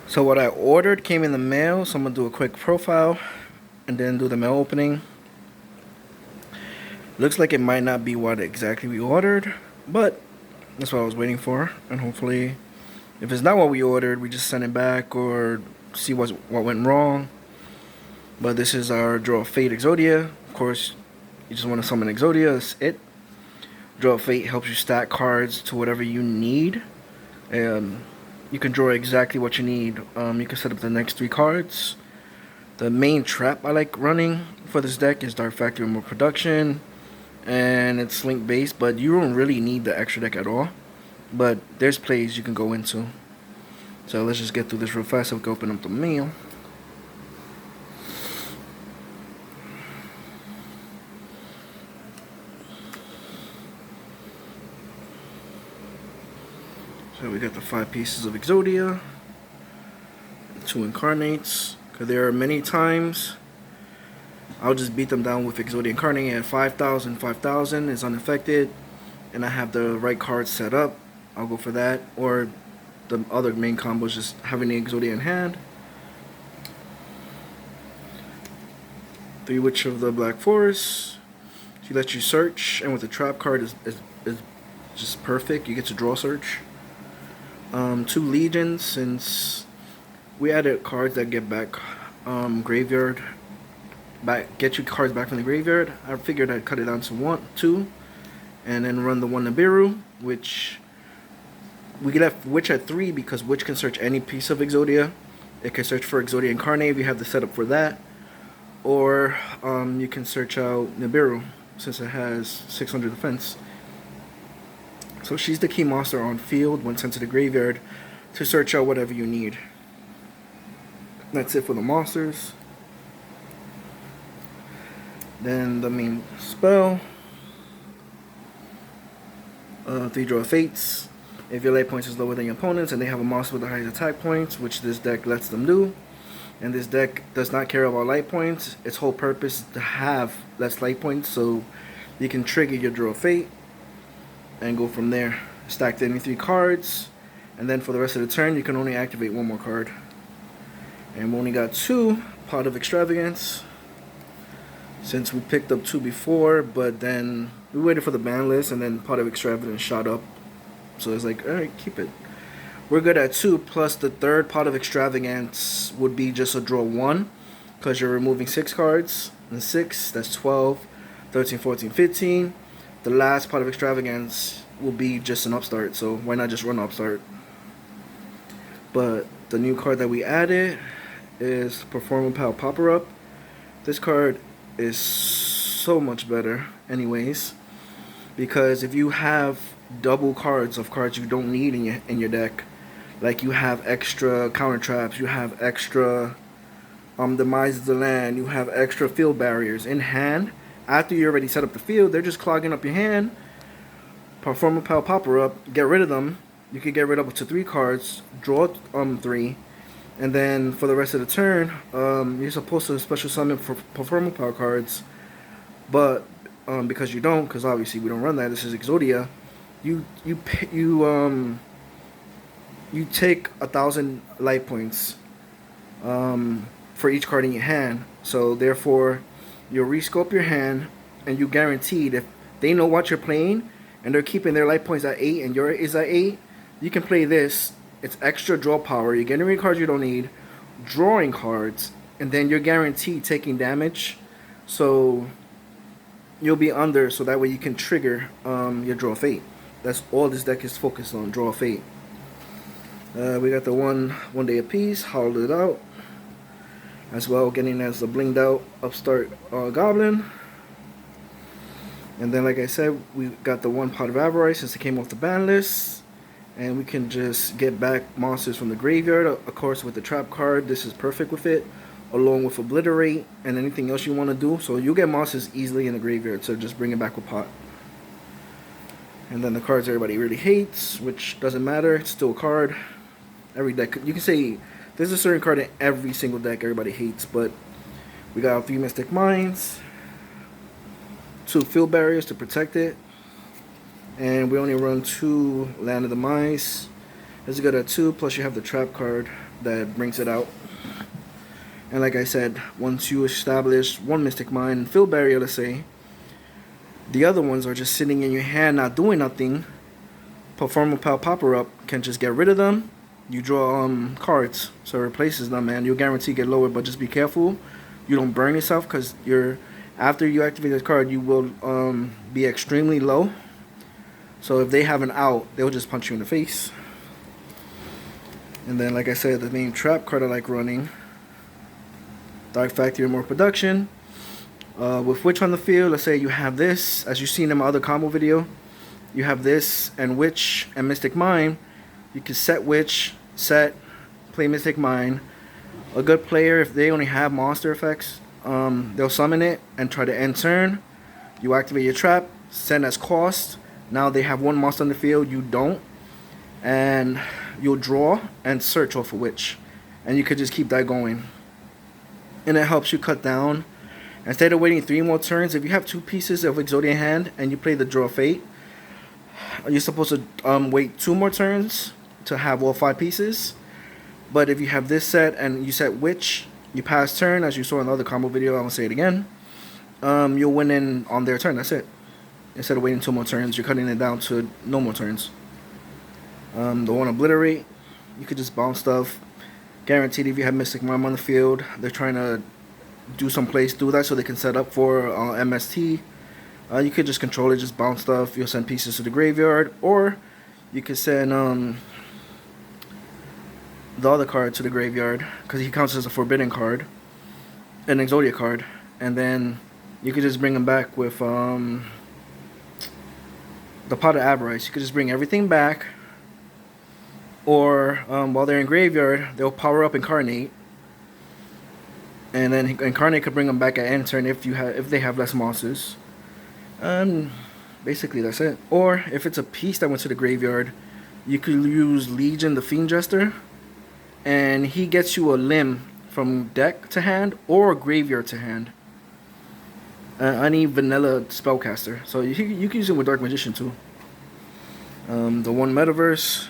So what I ordered came in the mail, so I'm gonna do a quick profile and then do the mail opening. Looks like it might not be what exactly we ordered, but that's what I was waiting for. And hopefully, if it's not what we ordered, we just send it back or see what went wrong. But this is our Draw of Fate Exodia. Of course, you just want to summon Exodia, that's it. Draw of Fate helps you stack cards to whatever you need. And you can draw exactly what you need. You can set up the next 3 cards. The main trap I like running for this deck is Dark Factory More Production, and it's link based, but you don't really need the extra deck at all. But there's plays you can go into. So let's just get through this real fast so we can open up the mail. So we got the 5 pieces of Exodia, 2 Incarnates, because there are many times I'll just beat them down with Exodia Incarnate at 5,000. 5,000 is unaffected, and I have the right cards set up. I'll go for that. Or the other main combo is just having the Exodia in hand. 3 Witch of the Black Forest. She lets you search, and with the trap card is just perfect. You get to draw search. 2 Legions, since we added cards that get back graveyard. Get your cards back from the graveyard. I figured I'd cut it down to 2, and then run the 1 Nibiru, which we left Witch at 3 because Witch can search any piece of Exodia. It can search for Exodia Incarnate if you have the setup for that, or you can search out Nibiru since it has 600 defense. So she's the key monster on field when sent to the graveyard to search out whatever you need. That's it for the monsters. Then the main spell. 3 Draw Fates. If your life points is lower than your opponent's and they have a monster with the highest attack points, which this deck lets them do, and this deck does not care about light points, its whole purpose is to have less light points so you can trigger your Draw Fate and go from there. Stack any 3 cards, and then for the rest of the turn you can only activate 1 more card. And we only got 2 Pot of Extravagance, since we picked up 2 before, but then we waited for the ban list and then Pot of Extravagance shot up, so it's like, alright, keep it. We're good at 2, plus the 3rd Pot of Extravagance would be just a draw 1 because you're removing 6 cards, and 6, that's 12, 13, 14, 15. The last Pot of Extravagance will be just an upstart, so why not just run upstart? But the new card that we added is Performance Pal Popper Up. This card is so much better anyways, because if you have double cards of cards you don't need in your deck, like you have extra counter traps, you have extra demise of the land, you have extra field barriers in hand. After you already set up the field, they're just clogging up your hand. Perform a Pal Popper Up, get rid of them. You can get rid of up to 3 cards, draw 3, and then for the rest of the turn, you're supposed to special summon for Perform a Pal cards, but because you don't, because obviously we don't run that. This is Exodia. You take 1,000 light points for each card in your hand. So therefore, you'll rescope your hand, and you guaranteed if they know what you're playing and they're keeping their life points at 8 and yours is at 8, you can play this. It's extra draw power. You're getting rid of cards you don't need, drawing cards, and then you're guaranteed taking damage. So you'll be under, so that way you can trigger your Draw Fate. That's all this deck is focused on, Draw Fate. We got the one day apiece, hollowed it out. As well, getting as a blinged out upstart goblin. And then, like I said, we got the 1 Pot of Avarice since it came off the ban list. And we can just get back monsters from the graveyard. Of course, with the trap card, this is perfect with it. Along with Obliterate and anything else you want to do. So you'll get monsters easily in the graveyard, so just bring it back with Pot. And then the cards everybody really hates, which doesn't matter, it's still a card. Every deck, you can say there's a certain card in every single deck everybody hates, but we got 3 Mystic Mines, 2 Field Barriers to protect it, and we only run 2 Land of the Mice. It's good at 2, plus you have the trap card that brings it out. And like I said, once you establish one Mystic Mine and Field Barrier, let's say, the other ones are just sitting in your hand not doing nothing. Perform a Popper Up can just get rid of them. You draw cards, so it replaces them, and you'll guarantee get lower, but just be careful you don't burn yourself, because after you activate this card, you will be extremely low. So if they have an out, they'll just punch you in the face. And then, like I said, the main trap card I like running, Dark Factory, more production. With Witch on the field, let's say you have this, as you've seen in my other combo video, you have this and Witch and Mystic Mine. You can set Witch, play Mystic Mine. A good player, if they only have monster effects, they'll summon it and try to end turn. You activate your trap, send as cost. Now they have one monster on the field, you don't. And you'll draw and search off a Witch. And you could just keep that going. And it helps you cut down. Instead of waiting 3 more turns, if you have 2 pieces of Exodia in hand and you play the Draw Fate, you're supposed to wait 2 more turns to have all 5 pieces. But if you have this set and you set Witch, you pass turn, as you saw in the other combo video, I'm going to say it again, you'll win in on their turn, that's it. Instead of waiting 2 more turns, you're cutting it down to no more turns. The one Obliterate, you could just bounce stuff. Guaranteed if you have Mystic Mime on the field, they're trying to do some plays, do that so they can set up for MST. You could just control it, just bounce stuff. You'll send pieces to the graveyard, or you could send the other card to the graveyard, because he counts as a forbidden card, an Exodia card, and then you could just bring him back with the Pot of Avarice. You could just bring everything back, or while they're in graveyard, they'll power up Incarnate, and then Incarnate could bring them back at end turn if they have less monsters. Basically that's it. Or if it's a piece that went to the graveyard, you could use Legion the Fiend Jester, and he gets you a limb from deck to hand or graveyard to hand. Any vanilla spellcaster, so you can use it with Dark Magician too. The one Metaverse,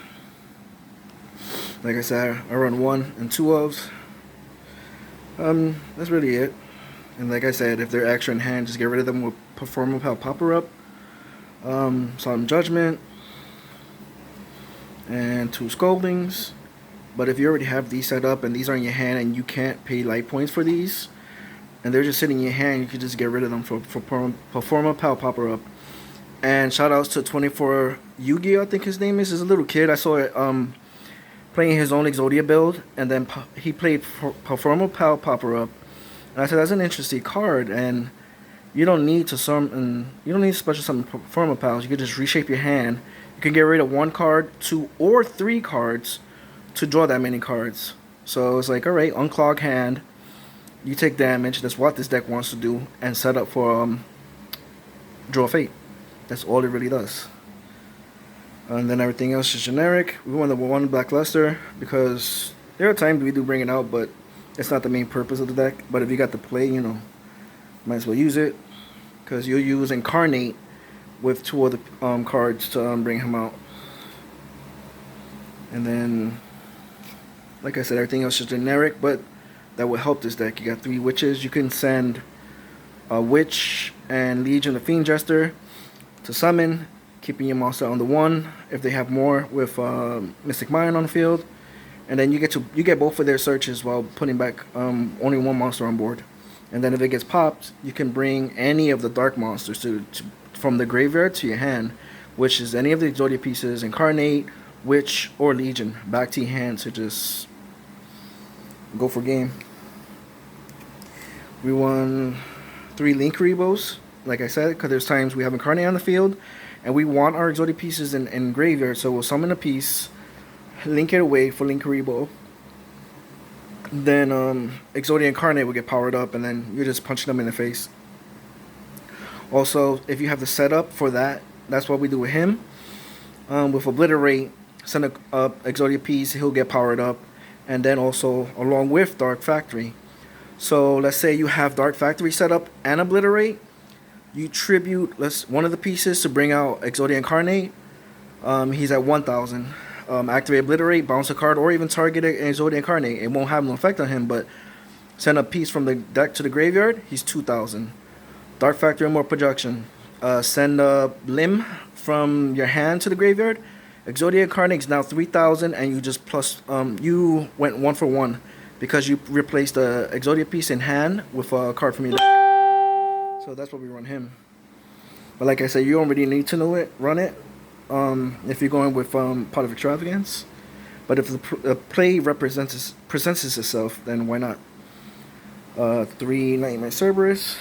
like I said, I run 1 and 2 of. That's really it. And like I said, if they're extra in hand, just get rid of them with Perform a Popper Up, Solemn Judgment, and 2 Scoldings. But if you already have these set up and these are in your hand and you can't pay light points for these, and they're just sitting in your hand, you could just get rid of them for Perform a Popper Up. And shout outs to 24 Yu-Gi-Oh, I think his name is. He's a little kid. I saw it playing his own Exodia build, and then he played Perform a Popper Up. And I said, that's an interesting card, and you don't need to summon, you don't need special summon Perform a Pals. You can just reshape your hand. You can get rid of 1 card, 2 or 3 cards to draw that many cards. So it's like, alright, unclog hand, you take damage, that's what this deck wants to do, and set up for Draw Fate. That's all it really does. And then everything else is generic. We want the one Blackluster because there are times we do bring it out, but it's not the main purpose of the deck. But if you got the play, you know, might as well use it, because you'll use Incarnate with 2 other cards to bring him out. And then, like I said, everything else is generic, but that will help this deck. You got 3 Witches. You can send a Witch and Legion the Fiend Jester to summon, keeping your monster on the 1 if they have more with Mystic Mine on the field. And then you get both of their searches while putting back only 1 monster on board. And then if it gets popped, you can bring any of the dark monsters from the graveyard to your hand, which is any of the Exodia pieces, Incarnate, Witch, or Legion, back to your hand to just go for game. We won 3 Link Rebos, like I said, because there's times we have Incarnate on the field, and we want our Exodia pieces in graveyard, so we'll summon a piece, link it away for Link Rebo. Then Exodia Incarnate will get powered up, and then you're just punching them in the face. Also, if you have the setup for that, that's what we do with him. With Obliterate, send a Exodia piece, he'll get powered up, and then also along with Dark Factory. So let's say you have Dark Factory set up and Obliterate. You tribute one of the pieces to bring out Exodia Incarnate. He's at 1,000. activate Obliterate, bounce a card, or even target an Exodia Incarnate. It won't have no effect on him, but send a piece from the deck to the graveyard, he's 2,000. Dark Factory and more projection. Send a limb from your hand to the graveyard. Exodia Incarnate is now 3,000, and you just plus, you went 1 for 1 because you replaced the Exodia piece in hand with a card from your deck. So that's what we run him. But like I said, you don't really need to know it, run it, if you're going with Pot of Extravagance. But if the play presents itself, then why not? 3 Nightmare Cerberus.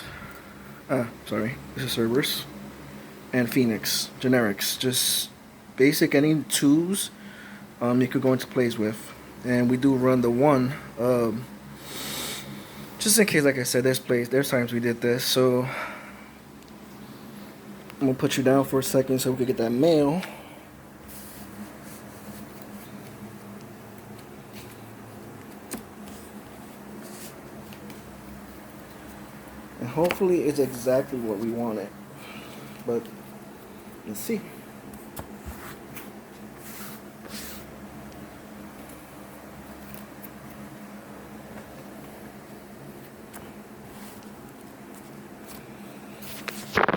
Sorry, this is Cerberus. And Phoenix. Generics. Just basic, any 2s you could go into plays with. And we do run the 1. Just in case, like I said, there's times we did this. So I'm going to put you down for a second so we can get that mail. And hopefully it's exactly what we wanted. But let's see.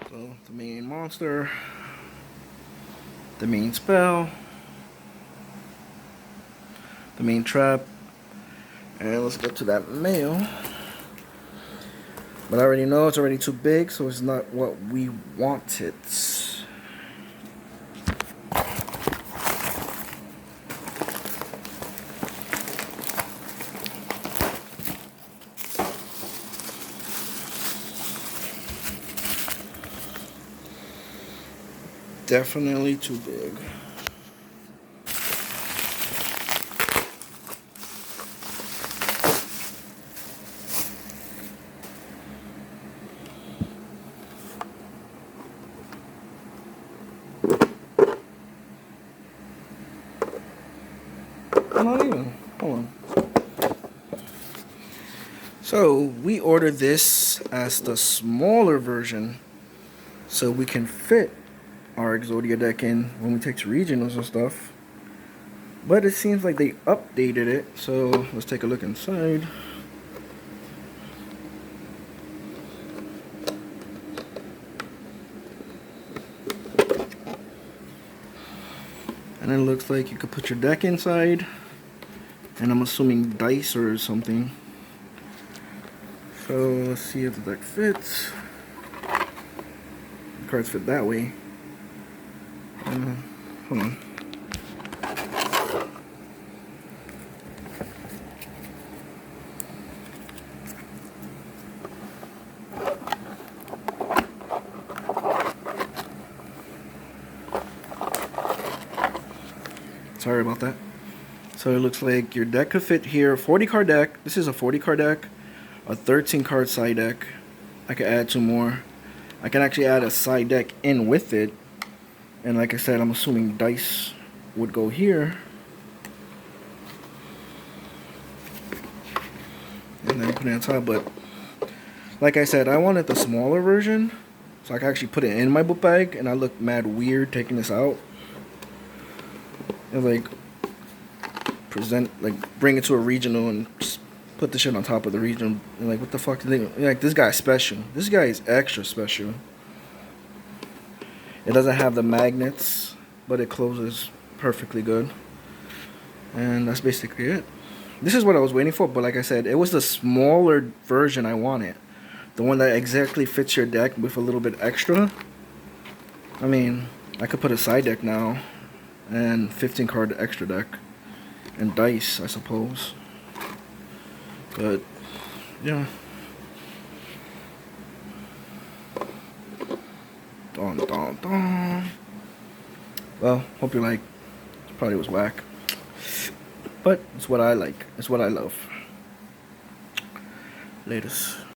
So the main monster, the main spell, the main trap, and let's get to that mail. But I already know it's already too big, so it's not what we wanted. Definitely too big. Not even. Hold on. So we ordered this as the smaller version so we can fit our Exodia deck in when we take to regionals and stuff. But it seems like they updated it, so let's take a look inside. And it looks like you could put your deck inside, and I'm assuming dice or something. So let's see if the deck fits. The cards fit that way. Hold on. Sorry about that. So it looks like your deck could fit here. 40 card deck. This is a 40 card deck. A 13 card side deck. I could add 2 more. I can actually add a side deck in with it. And like I said, I'm assuming dice would go here. And then put it on top. But like I said, I wanted the smaller version, so I can actually put it in my book bag. And I look mad weird taking this out. And like bring it to a regional and just put the shit on top of the regional. And like, what the fuck? Like, this guy's special. This guy is extra special. It doesn't have the magnets, but it closes perfectly good. And that's basically it. This is what I was waiting for, but like I said, it was the smaller version I wanted. The one that exactly fits your deck with a little bit extra. I mean, I could put a side deck now, and 15 card extra deck, and dice, I suppose. But, yeah. Dun, dun, dun. Well, hope you like. Probably was whack, but it's what I like. It's what I love. Latest.